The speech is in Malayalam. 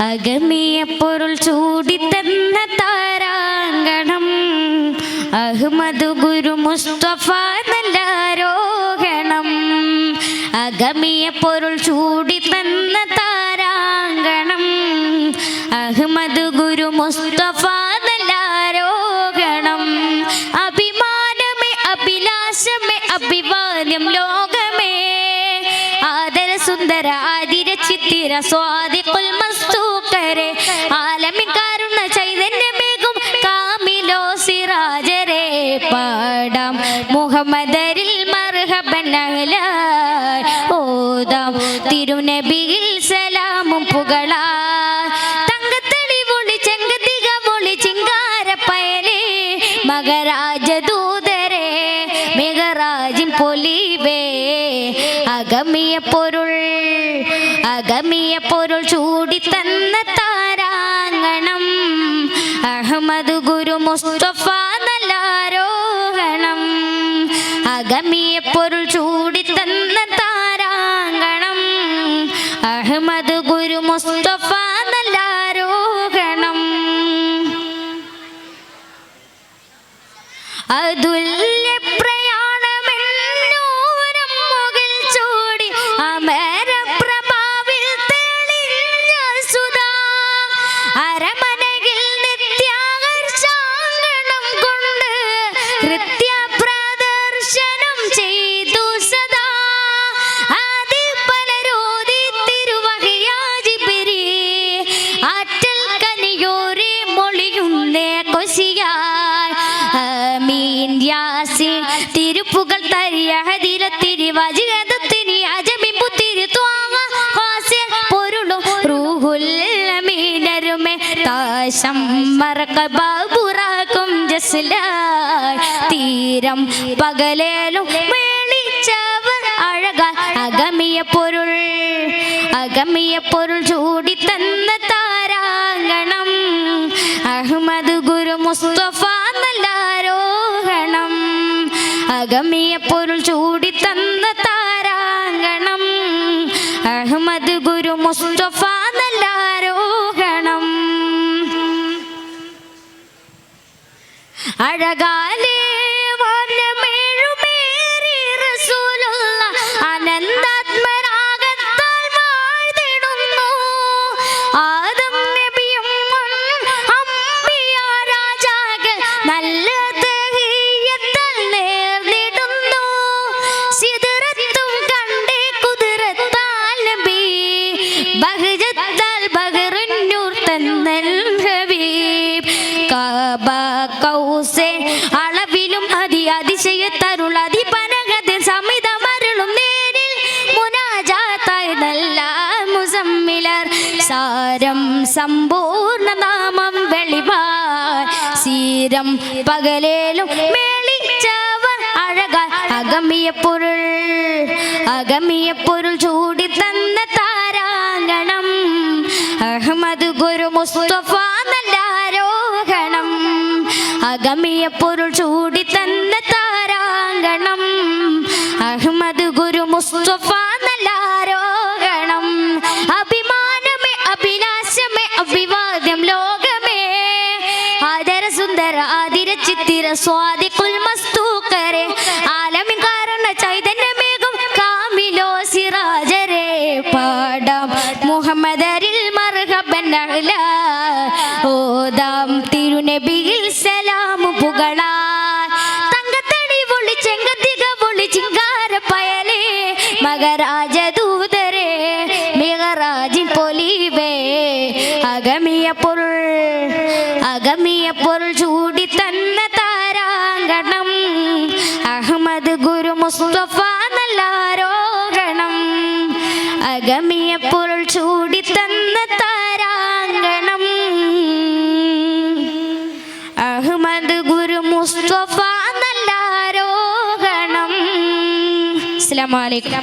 അഗമിയ പൊരുൾ ചൂടി തന്ന താരാങ്കണം അഹ്മദ് ഗുരു മുസ്തഫ നല്ലാരോഹണം. അഗമിയ പൊരുൾ ചൂടി തന്ന താരാങ്കണം അഹ്മദ് ഗുരു മുസ്തഫ നല്ലാരോഹണം. അഭിമാനമേ അഭിലാഷമേ അഭിവാദ്യം ലോകമേ ആദര സുന്ദര ആതിര ചിത്തിര സ്വാദിഖുൽ മസ്തൂഖരെ ആലമിൻ കാരുണ്യ ചൈതന്യമേകും കാമിലോ സിറാജരെ പാടാം മുഹമ്മദരിൽ മർഹബൻ അഹ്ലാൻ ഓതാം തിരുനബിയിൽ സലാമും പുകളാ തങ്കത്തടി പൊളി ചെങ്കതിക പൊളി ചിങ്കാരപ്പയലേ മകരാജദൂതരെ മെഗറാജിൻ പൊലിവേ. അഗമിയ പൊരുൾ ചൂടി തന്ന താരാങ്കണം അഹ്മദ് ഗുരു മുസ്തഫ നല്ലാരോഹണം. അഗമിയ പൊരുൾ ചൂടി തന്ന താരാങ്കണം അഹ്മദ് ഗുരു മുസ്തഫ നല്ലാരോഹണം. അതുല്യ പ്രയാണമെന്നോരം മുകിൽ ചൂടി അമര പ്രഭാവിൽ തെളിഞ്ഞ സുധാ അരമനയിൽ നിത്യാകർഷാങ്കണം കൊണ്ട് നൃത്യ പ്രദർശനം ചെയ്തു സദാ ആദി പലരോതി തിരുവഹിയാജിബിരി ആറ്റൽ കനിയോരെ മൊളിയുന്നേ കൊശിയായി ആമീൻ യാസീൻ തിരുപ്പുകൾ തരിയ ഹദില തിരുവാജികത്തിനി അജമി പുത്തിരി ത്വാങ്ങ ഖാസിൽ പൊരുളും റൂഹുൽ അമീനരുമേ താശം മർകബ ബുറാക്കും ജസ്ലായ് തീരം പകലേലും വെളിച്ചവർ അഴകാൽ. അഗമിയ പൊരുൾ ചൂടി തന്ന താരാങ്കണം അഹ്മദ് ഗുരു മുസ്തഫ നല്ലാരോഹണം. അഗമിയ പൊരുൾ ചൂടി തന്ന താരാങ്കണം അഹ്മദ് ഗുരു മുസ്തഫ നല്ലാരോഹണം. അഴകാലേ വാനമേഴുമേറി റസൂലുള്ള അനന്താത്മരാഗത്താൽ വാഴ്ത്തിടുന്നു. ആദം നബിയും അംബിയ രാജാക്കൾ നല്ല തഹിയ്യത്താൽ നേർന്നിടുന്നു. സിദ്റത്തും കണ്ടേ കുദ്റത്താൽ നബി ബഹജത്താൽ ബഹറുന്നൂർ തന്നൽ ഹബീബ്. കഅബ കൗസേ അളവിലും അതിശയത്തരുൾ അതിപനഗതി സമിതമരുളും നേരിൽ മുനാജാത്തായി നല്ല മുസമ്മിലർ സാരം സമ്പൂർണ്ണ നാമം വെളിവാൻ സീരം പകലേലും മേളിച്ചവർ അഴകാൽ. അഗമിയ പൊരുൾ ചൂടി തന്ന താരാങ്കണം അഹ്മദ് ഗുരു മുസ്തഫ നല്ലാരോഹണം. അഗമിയ പൊരുൾ ചൂടി തന്ന താരാങ്കണം അഹ്മദ് ഗുരു മുസ്തഫ നല്ലാരോഹണം. അഭിമാനമേ അഭിലാഷമേ അഭിവാദ്യം ലോകമേ ആദര സുന്ദര ആതിര ചിത്തിര സ്വാദിഖുൽ മസ്തൂഖരെ ആലമിൻ കാരുണ്യ ചൈതന്യമേകും കാമിലോ സിറാജരെ പാടാം മുഹമ്മദരിൽ മർഹബൻ അഹ്ലാൻ ഓതാം തിരുനബിയിൽ സലാമു പുകളാൻ തങ്കത്തടി പൊളി ചെങ്കതിക പൊളി ചിങ്കാരപ്പയലേ മകരാജദൂതരെ മെഗറാജിൻ പൊലിവേ. അഗമിയ പൊരുൾ ചൂടി തന്ന താരാങ്കണം അഹ്മദ് ഗുരു മുസ്തഫ നല്ലാരോഹണം. അഗമിയ പൊരുൾ ചൂടി തന്ന താരാങ്കണം അഹ്മദ് ഗുരു മുസ്തഫ നല്ലാരോഹണം. അസ്സലാമു അലൈക്കും.